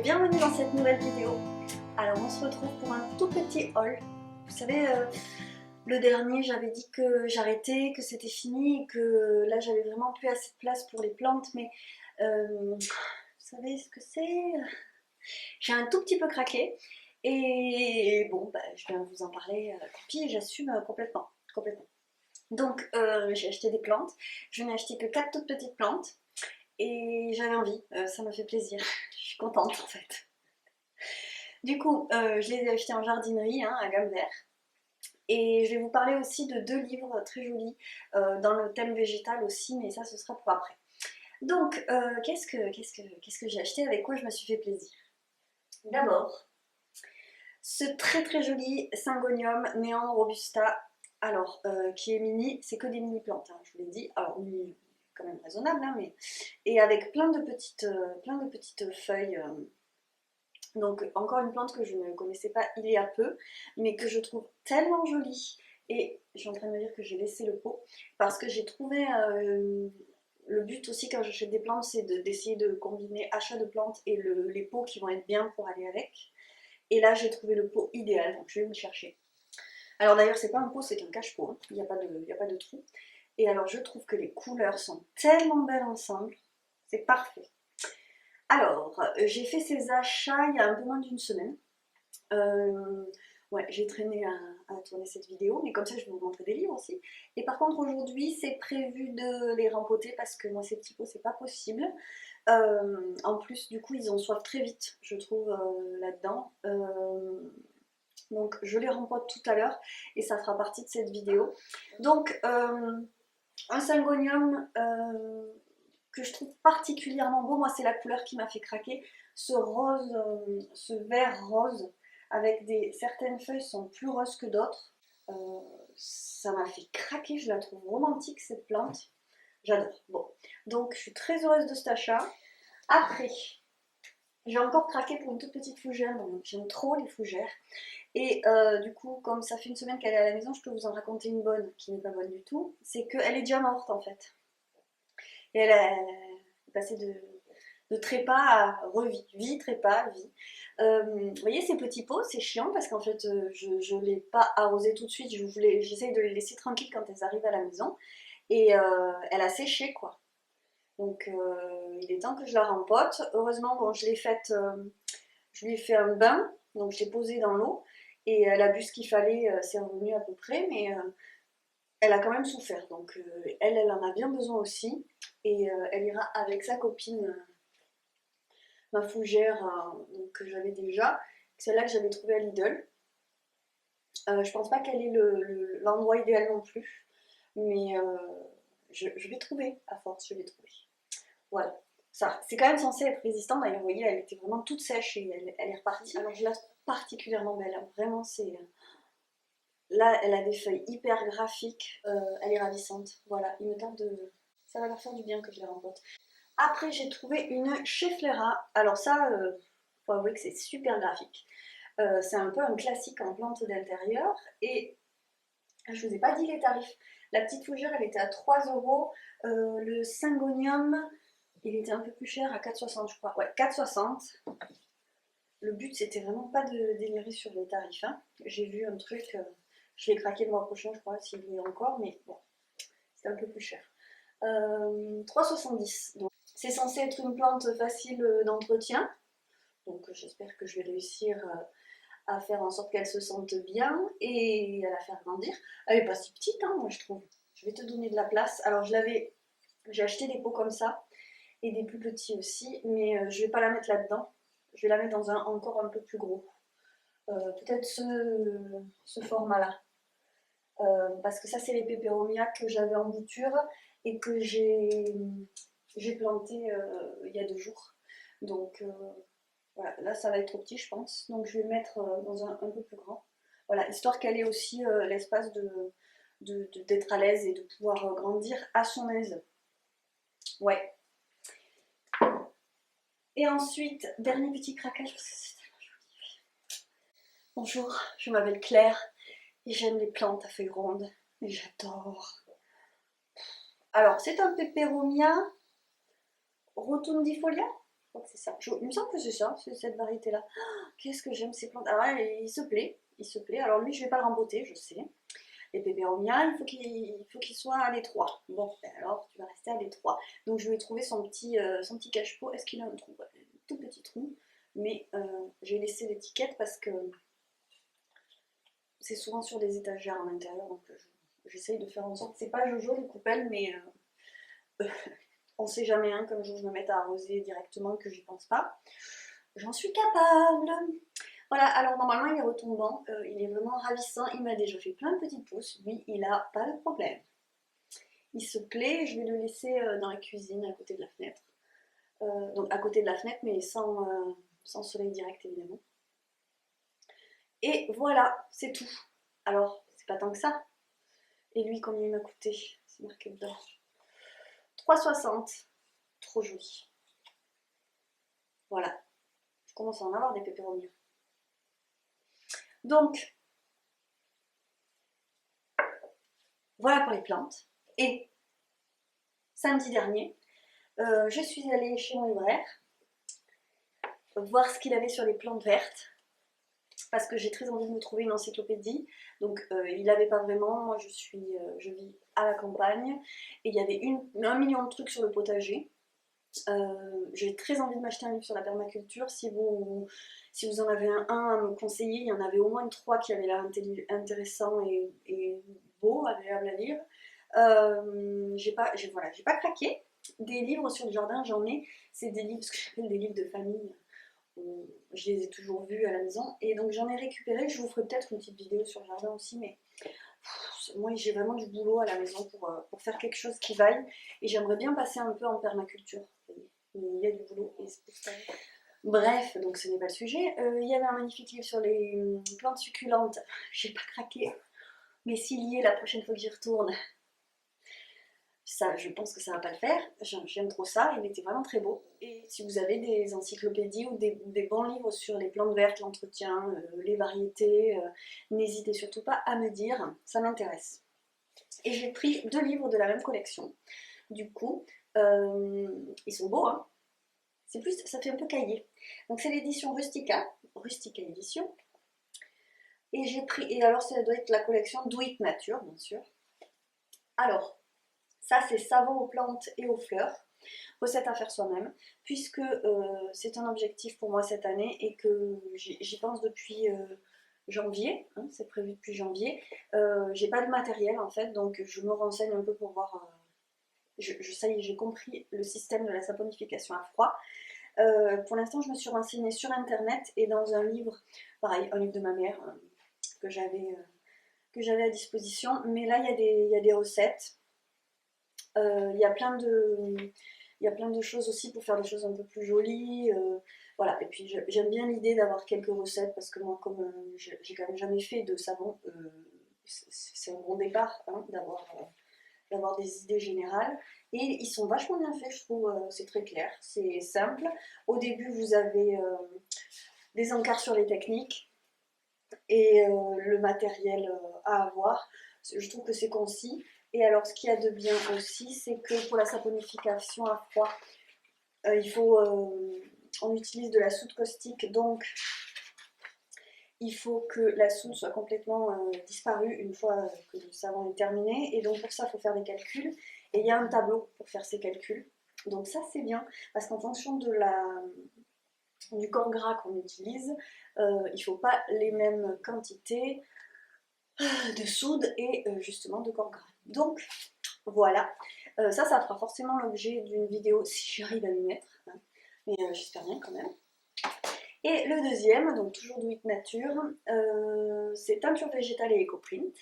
bienvenue dans cette nouvelle vidéo. Alors on se retrouve pour un tout petit haul. Vous savez, le dernier j'avais dit que j'arrêtais, que c'était fini et que là j'avais vraiment plus assez de place pour les plantes, mais vous savez ce que c'est? J'ai un tout petit peu craqué et bon, je viens vous en parler, puis j'assume complètement. Donc j'ai acheté des plantes, je n'ai acheté que 4 toutes petites plantes et j'avais envie, ça m'a fait plaisir, je suis contente en fait. Du coup, je les ai achetés en jardinerie, hein, à gamme vert. Et je vais vous parler aussi de 2 livres très jolis dans le thème végétal aussi, mais ça ce sera pour après. Donc, qu'est-ce que j'ai acheté, avec quoi je me suis fait plaisir? D'abord, ce très joli Syngonium Neon Robusta, alors qui est mini, c'est que des mini plantes, hein, je vous l'ai dit, alors mini quand même raisonnable, hein, mais et avec plein de petites feuilles. Donc encore une plante que je ne connaissais pas il y a peu, mais que je trouve tellement jolie. Et je suis en train de me dire que j'ai laissé le pot, parce que j'ai trouvé le but aussi quand j'achète des plantes, c'est d'essayer de combiner achat de plantes et les pots qui vont être bien pour aller avec. Et là j'ai trouvé le pot idéal, donc je vais me chercher. Alors d'ailleurs c'est pas un pot, c'est un cache-pot, hein. Il n'y a pas de trou. Et alors je trouve que les couleurs sont tellement belles ensemble, c'est parfait. Alors, j'ai fait ces achats il y a un peu moins d'une semaine. Ouais, j'ai traîné à tourner cette vidéo, mais comme ça je vais vous montrer des livres aussi. Et par contre aujourd'hui c'est prévu de les rempoter parce que moi ces petits pots c'est pas possible. En plus du coup ils ont soif très vite je trouve là-dedans. Donc je les rempote tout à l'heure et ça fera partie de cette vidéo. Donc un Syngonium que je trouve particulièrement beau, moi c'est la couleur qui m'a fait craquer, ce rose, ce vert rose, avec certaines feuilles sont plus roses que d'autres, ça m'a fait craquer, je la trouve romantique cette plante, j'adore. Bon, donc je suis très heureuse de cet achat. Après, j'ai encore craqué pour une toute petite fougère, j'aime trop les fougères. Et du coup, comme ça fait une semaine qu'elle est à la maison, je peux vous en raconter une bonne, qui n'est pas bonne du tout, c'est qu'elle est déjà morte en fait. Et elle est passée de trépas à revie, vie, trépas, vie. Vous voyez ces petits pots, c'est chiant parce qu'en fait je ne l'ai pas arrosé tout de suite, j'essaye de les laisser tranquilles quand elles arrivent à la maison. Et elle a séché quoi. Donc il est temps que je la rempote. Heureusement, bon, je lui ai fait un bain, donc je l'ai posée dans l'eau. Et elle a bu ce qu'il fallait, c'est revenu à peu près, mais elle a quand même souffert. Donc elle en a bien besoin aussi. Et elle ira avec sa copine, ma fougère que j'avais déjà, celle-là que j'avais trouvée à Lidl. Je pense pas qu'elle ait l'endroit idéal non plus, mais je vais trouver, à force, je vais trouver. Voilà, ça, c'est quand même censé être résistant. D'ailleurs, vous voyez, elle était vraiment toute sèche et elle est repartie. Alors je la trouve particulièrement belle, hein. Vraiment, c'est... Là, elle a des feuilles hyper graphiques, elle est ravissante. Voilà, il me tente de... Ça va leur faire du bien que je les rempote. Après, j'ai trouvé une Schefflera. Alors ça, faut avouer que c'est super graphique. C'est un peu un classique en plante d'intérieur. Et je vous ai pas dit les tarifs. La petite fougère, elle était à 3 €. Le Syngonium, il était un peu plus cher, à 4,60 je crois. Ouais, 4,60. Le but, c'était vraiment pas de délirer sur les tarifs, hein. J'ai vu un truc, je vais craquer le mois prochain, je crois, s'il y a encore, mais bon, c'était un peu plus cher. 3,70. Donc, c'est censé être une plante facile d'entretien. Donc j'espère que je vais réussir à faire en sorte qu'elle se sente bien et à la faire grandir. Elle n'est pas si petite, hein, moi je trouve. Je vais te donner de la place. Alors j'ai acheté des pots comme ça et des plus petits aussi, mais je ne vais pas la mettre là-dedans. Je vais la mettre dans un encore un peu plus gros. Peut-être ce format-là. Parce que ça c'est les péperomias que j'avais en bouture et que j'ai planté il y a 2 jours. Donc voilà, là ça va être trop petit je pense, donc je vais le mettre dans un peu plus grand. Voilà, histoire qu'elle ait aussi l'espace d'être à l'aise et de pouvoir grandir à son aise. Ouais. Et ensuite, dernier petit craquage, parce que c'est tellement joli. Bonjour, je m'appelle Claire et j'aime les plantes à feuilles rondes. Et j'adore. Alors, c'est un peperomia rotundifolia. crois que c'est ça. Il me semble que c'est ça, c'est cette variété-là. Oh, qu'est-ce que j'aime ces plantes. Ah ouais, il se plaît, il se plaît. Alors lui, je vais pas le remboter, je sais. Les péperomias, il faut qu'il soit à l'étroit. Bon, ben alors tu vas rester à l'étroit. Donc je vais trouver son petit cache-pot. Est-ce qu'il a un trou? Ouais, un tout petit trou. Mais j'ai laissé l'étiquette parce que c'est souvent sur des étagères à l'intérieur. Donc j'essaye de faire en sorte. C'est pas Jojo les coupelles, mais on sait jamais, hein, comme je me mette à arroser directement que j'y pense pas. J'en suis capable. Voilà, alors normalement il est retombant, il est vraiment ravissant, il m'a déjà fait plein de petites pousses, lui il a pas de problème. Il se plaît, je vais le laisser dans la cuisine à côté de la fenêtre. Donc à côté de la fenêtre mais sans soleil direct évidemment. Et voilà, c'est tout. Alors, c'est pas tant que ça. Et lui, combien il m'a coûté? C'est marqué dedans. 3,60. Trop joli. Voilà. Je commence à en avoir des pépéromias. Donc, voilà pour les plantes. Et samedi dernier, je suis allée chez mon libraire voir ce qu'il avait sur les plantes vertes parce que j'ai très envie de me trouver une encyclopédie. Donc il n'avait pas vraiment, moi je vis à la campagne et il y avait 1 million de trucs sur le potager. J'ai très envie de m'acheter un livre sur la permaculture. Si vous en avez un à me conseiller, il y en avait au moins 3 qui avaient l'air intéressants et beaux, agréables à lire. Voilà, j'ai pas craqué. Des livres sur le jardin, j'en ai. C'est des livres, ce que j'appelle des livres de famille. Je les ai toujours vus à la maison. Et donc j'en ai récupéré. Je vous ferai peut-être une petite vidéo sur le jardin aussi. Mais moi, j'ai vraiment du boulot à la maison pour faire quelque chose qui vaille. Et j'aimerais bien passer un peu en permaculture. Il y a du boulot. Et c'est pour ça. Bref, donc ce n'est pas le sujet. Il y avait un magnifique livre sur les plantes succulentes. J'ai pas craqué. Mais s'il y est la prochaine fois que j'y retourne, ça, je pense que ça va pas le faire. J'aime trop ça, il était vraiment très beau. Et si vous avez des encyclopédies ou des bons livres sur les plantes vertes, l'entretien, les variétés, n'hésitez surtout pas à me dire, ça m'intéresse. Et j'ai pris 2 livres de la même collection. Du coup, ils sont beaux, hein. C'est plus, ça fait un peu cahier. Donc c'est l'édition Rustica édition. Et j'ai pris, et alors ça doit être la collection Do It Nature, bien sûr. Alors, ça, c'est savon aux plantes et aux fleurs. Recette à faire soi-même, puisque c'est un objectif pour moi cette année et que j'y pense depuis janvier, hein, c'est prévu depuis janvier. J'ai pas de matériel en fait, donc je me renseigne un peu pour voir. Ça y est, j'ai compris le système de la saponification à froid. Pour l'instant, je me suis renseignée sur internet et dans un livre, pareil, un livre de ma mère que j'avais à disposition. Mais là, il y a des recettes. Il y a plein de choses aussi pour faire des choses un peu plus jolies. Voilà, et puis j'aime bien l'idée d'avoir quelques recettes parce que moi, comme j'ai quand même jamais fait de savon, c'est un bon départ hein, d'avoir des idées générales. Et ils sont vachement bien faits, je trouve, c'est très clair, c'est simple. Au début, vous avez des encarts sur les techniques et le matériel à avoir. Je trouve que c'est concis. Et alors, ce qu'il y a de bien aussi, c'est que pour la saponification à froid, on utilise de la soude caustique, donc il faut que la soude soit complètement disparue une fois que le savon est terminé. Et donc pour ça, il faut faire des calculs. Et il y a un tableau pour faire ces calculs. Donc ça, c'est bien, parce qu'en fonction du corps gras qu'on utilise, il ne faut pas les mêmes quantités de soude et justement de corps gras. Donc voilà, ça fera forcément l'objet d'une vidéo si j'arrive à m'y mettre, hein. Mais j'espère bien quand même. Et le deuxième, donc toujours Do It Nature, c'est teinture végétale et éco-print.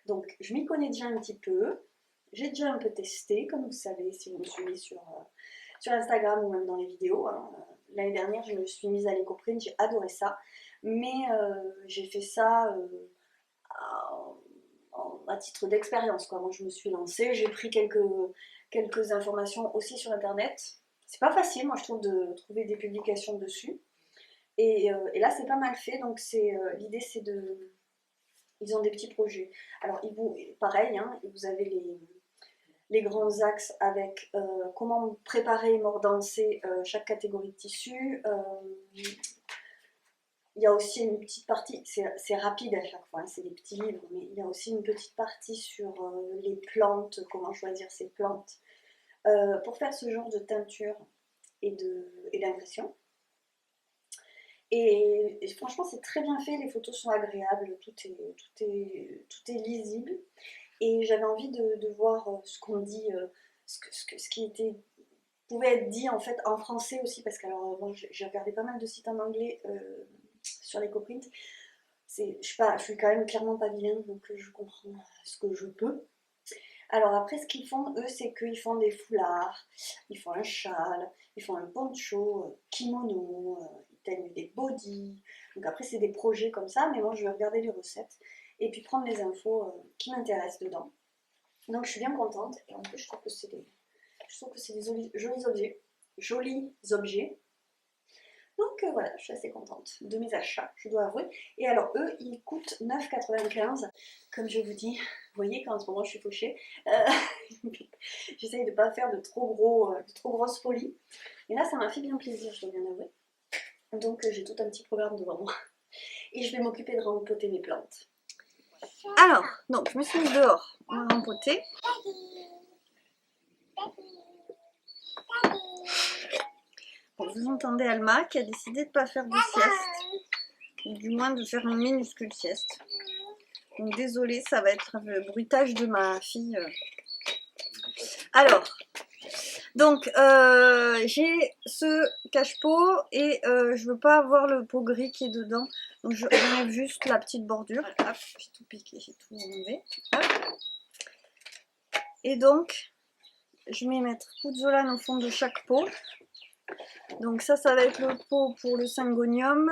Donc je m'y connais déjà un petit peu, j'ai déjà un peu testé, comme vous savez si vous me suivez sur Instagram ou même dans les vidéos. Hein. L'année dernière, je me suis mise à l'éco-print, j'ai adoré ça, mais j'ai fait ça à titre d'expérience. Moi, je me suis lancée, j'ai pris quelques informations aussi sur internet. C'est pas facile, moi, je trouve, de trouver des publications dessus. Et là, c'est pas mal fait. Donc, l'idée, c'est ils ont des petits projets. Alors, pareil, hein, vous avez les grands axes avec comment préparer et mordancer chaque catégorie de tissu. Il y a aussi une petite partie, c'est rapide à chaque fois, hein, c'est des petits livres, mais il y a aussi une petite partie sur les plantes, comment choisir ces plantes pour faire ce genre de teinture et d'impression. Et franchement, c'est très bien fait, les photos sont agréables, tout est lisible. Et j'avais envie de voir ce qu'on dit, ce qui pouvait être dit en fait en français aussi, parce que alors, bon, j'ai regardé pas mal de sites en anglais sur l'EcoPrint. Je suis quand même clairement pas bilingue, donc je comprends ce que je peux. Alors après, ce qu'ils font, eux, c'est qu'ils font des foulards, ils font un châle, ils font un poncho, kimono, ils teignent des bodys. Donc après, c'est des projets comme ça, mais moi, je vais regarder les recettes et puis prendre les infos qui m'intéressent dedans. Donc je suis bien contente, et en plus, je trouve que c'est des jolis objets. Jolis objets. Donc voilà, je suis assez contente de mes achats, je dois avouer. Et alors eux, ils coûtent 9,95 €. Comme je vous dis, vous voyez qu'en ce moment je suis fauchée. J'essaye de ne pas faire de trop grosses folies. Et là, ça m'a fait bien plaisir, je dois bien avouer. Donc j'ai tout un petit programme devant moi. Et je vais m'occuper de rempoter mes plantes. Alors, donc je me suis mise dehors, on va rempoter. Bon, vous entendez Alma qui a décidé de ne pas faire de sieste, ou du moins de faire une minuscule sieste. Donc désolée, ça va être le bruitage de ma fille. Alors, donc j'ai ce cache-pot et je veux pas avoir le pot gris qui est dedans. Donc j'enlève juste la petite bordure. Hop, j'ai tout piqué, j'ai tout enlevé. Hop. Et donc, je vais mettre pouzzolane au fond de chaque pot. Donc ça va être le pot pour le syngonium.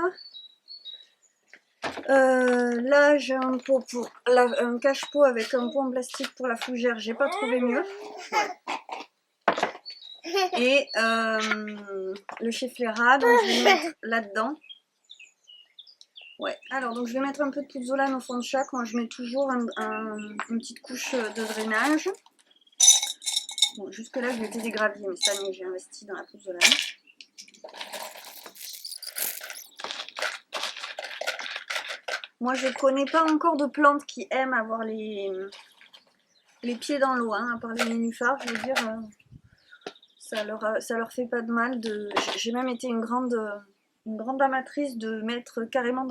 Là j'ai un pot pour un cache-pot avec un pot en plastique pour la fougère, j'ai pas trouvé mieux. Ouais. Et le chiflera, donc je vais le mettre là-dedans. Ouais, alors donc je vais mettre un peu de pouzzolane au fond de chaque. Moi je mets toujours une petite couche de drainage. Bon, jusque là je m'étais dégravier, mais cette année j'ai investi dans la pouzzolane. Moi je connais pas encore de plantes qui aiment avoir les pieds dans l'eau, hein, à part les nénuphars, je veux dire, ça leur fait pas de mal. J'ai même été une grande amatrice de mettre carrément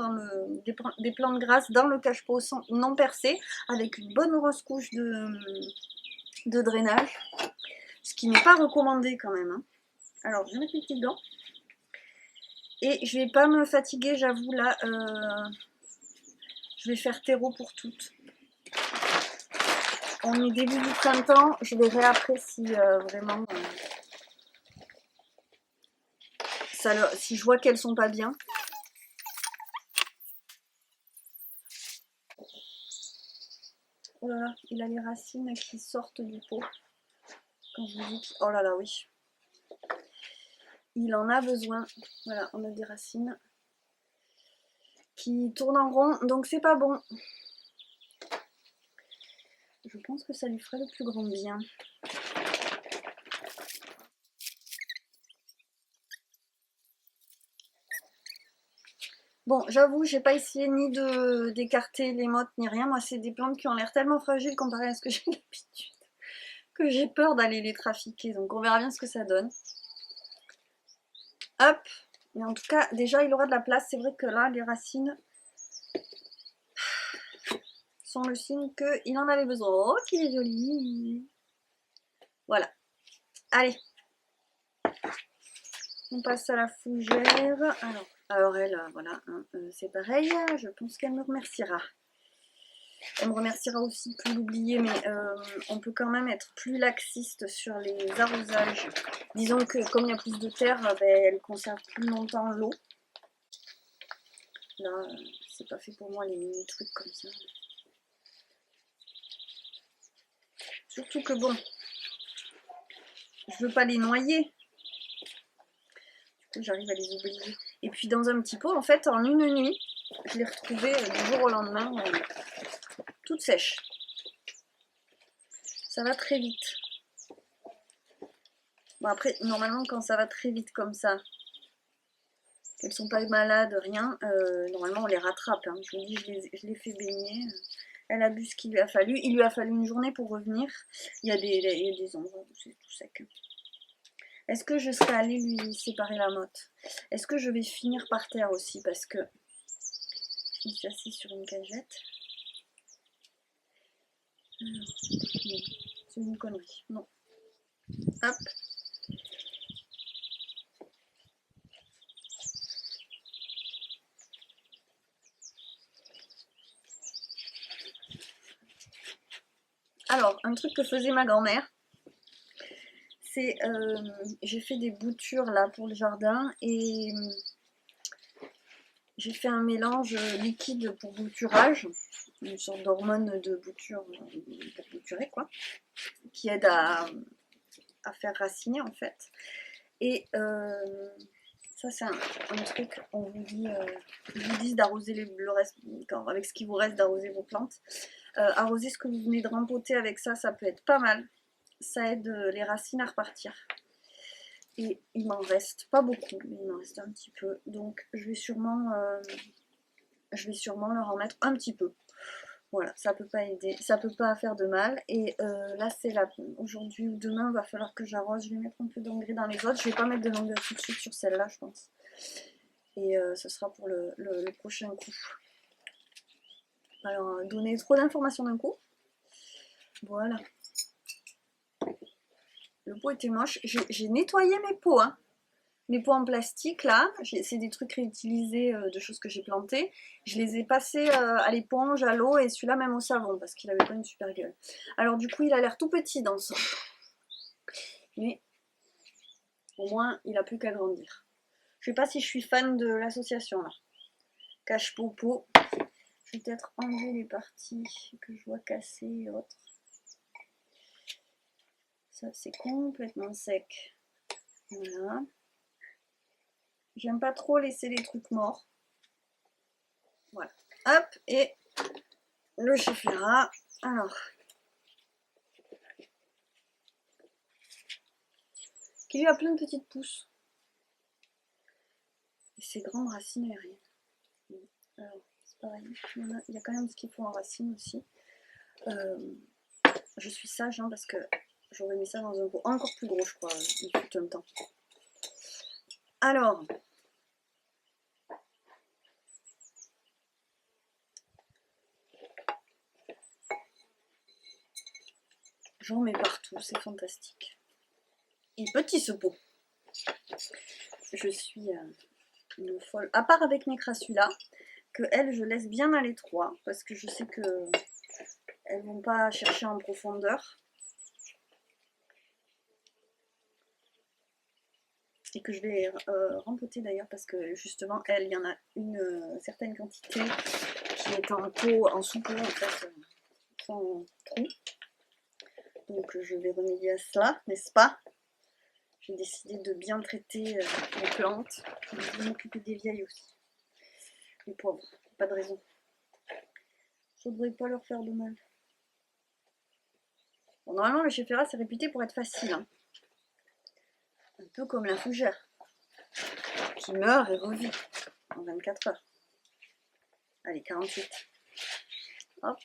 des plantes grasses dans le cache-pot non percé, avec une bonne grosse couche de drainage, ce qui n'est pas recommandé quand même. Hein. Alors je vais mettre mes petits gants, et je vais pas me fatiguer, j'avoue, là, je vais faire terreau pour toutes. On est début du printemps, je verrai après si vraiment si je vois qu'elles sont pas bien. Oh là là, il a les racines qui sortent du pot. Quand je vous dis oh là là, oui. Il en a besoin. Voilà, on a des racines qui tournent en rond, donc c'est pas bon. Je pense que ça lui ferait le plus grand bien. Bon, j'avoue, j'ai pas essayé ni d'écarter les mottes ni rien. Moi, c'est des plantes qui ont l'air tellement fragiles comparé à ce que j'ai l'habitude que j'ai peur d'aller les trafiquer. Donc on verra bien ce que ça donne. Hop. Mais en tout cas, déjà, il aura de la place. C'est vrai que là, les racines sont le signe qu'il en avait besoin. Oh, qu'il est joli. Voilà. Allez. On passe à la fougère. Alors elle, voilà, hein, c'est pareil. Je pense qu'elle me remerciera. Elle me remerciera aussi pour l'oublier, mais on peut quand même être plus laxiste sur les arrosages. Disons que comme il y a plus de terre, elle conserve plus longtemps l'eau. Là, c'est pas fait pour moi les mini trucs comme ça. Surtout que bon, je veux pas les noyer. Du coup, j'arrive à les oublier. Et puis dans un petit pot, en fait, en une nuit, je l'ai retrouvée du jour au lendemain, toute sèche. Ça va très vite. Bon après, normalement quand ça va très vite comme ça, qu'elles sont pas malades, rien, normalement on les rattrape. Hein. Je vous dis, je les fais baigner. Elle a bu ce qu'il lui a fallu. Il lui a fallu une journée pour revenir. Il y a des endroits où c'est tout sec. Est-ce que je serais allée lui séparer la motte? Est-ce que je vais finir par terre aussi? Parce que je me suis assise sur une cagette. Non, c'est une connerie. Non. Hop. Alors, un truc que faisait ma grand-mère, c'est j'ai fait des boutures là pour le jardin et j'ai fait un mélange liquide pour bouturage, une sorte d'hormone de bouture pour bouturer quoi, qui aide à faire raciner en fait. Et ça c'est un truc, on vous dit, ils vous disent d'arroser le reste, avec ce qui vous reste d'arroser vos plantes. Arroser ce que vous venez de rempoter avec ça, ça peut être pas mal. Ça aide les racines à repartir. Et il m'en reste pas beaucoup, mais il m'en reste un petit peu. Donc je vais sûrement leur en mettre un petit peu. Voilà, ça peut pas aider, ça peut pas faire de mal. Et là c'est aujourd'hui ou demain, il va falloir que j'arrose. Je vais mettre un peu d'engrais dans les autres. Je vais pas mettre de l'engrais tout de suite sur celle-là, je pense. Et ce sera pour le prochain coup. Alors, donner trop d'informations d'un coup. Voilà. Le pot était moche. J'ai nettoyé mes pots. Hein. Mes pots en plastique, là, c'est des trucs réutilisés de choses que j'ai plantées. Je les ai passés à l'éponge, à l'eau et celui-là même au savon parce qu'il avait pas une super gueule. Alors du coup, il a l'air tout petit dans son. Mais au moins, il a plus qu'à grandir. Je sais pas si je suis fan de l'association, là. Cache popo. Je vais peut-être enlever les parties que je vois cassées et autres. Ça, c'est complètement sec. Voilà. J'aime pas trop laisser les trucs morts. Voilà. Hop, et le Schefflera. Alors. Qui lui a plein de petites pousses. Et ses grandes racines aériennes. Alors, c'est pareil. Il y a quand même ce qu'il faut en racines aussi. Je suis sage hein, parce que j'aurais mis ça dans un pot encore plus gros, je crois, il fut un temps. Alors, j'en mets partout, c'est fantastique. Et petit ce pot. Je suis une folle. À part avec mes crassula, que elles, je laisse bien à l'étroit parce que je sais que elles vont pas chercher en profondeur. Et que je vais rempoter d'ailleurs parce que justement elle, il y en a une certaine quantité qui est en pot, en sous-pot en fait, sans trou. Donc je vais remédier à cela, n'est-ce pas? J'ai décidé de bien traiter les plantes, je vais m'occuper des vieilles aussi. Les pauvres, pas de raison. Je ne voudrais pas leur faire de mal. Bon, normalement le Schefflera c'est réputé pour être facile. Hein. Un peu comme la fougère, qui meurt et revit en 24 heures. Allez, 48. Hop.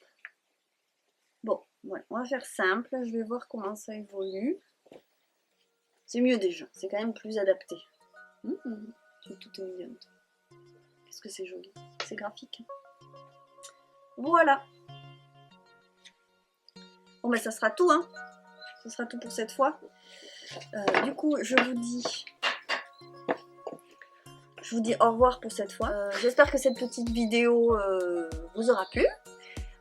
Bon, ouais, on va faire simple. Je vais voir comment ça évolue. C'est mieux déjà, c'est quand même plus adapté. C'est tout mignon. Qu'est-ce que c'est joli. C'est graphique. Voilà. Bon, ben ça sera tout, hein. Ce sera tout pour cette fois. Du coup, je vous dis au revoir pour cette fois. J'espère que cette petite vidéo vous aura plu.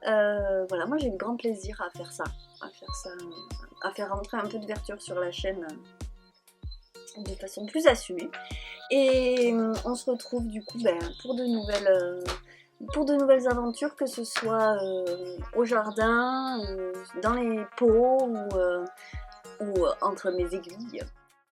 Voilà, moi j'ai eu grand plaisir à faire ça, à faire rentrer un peu de verdure sur la chaîne de façon plus assumée. Et on se retrouve du coup pour de nouvelles aventures, que ce soit au jardin, dans les pots ou entre mes aiguilles.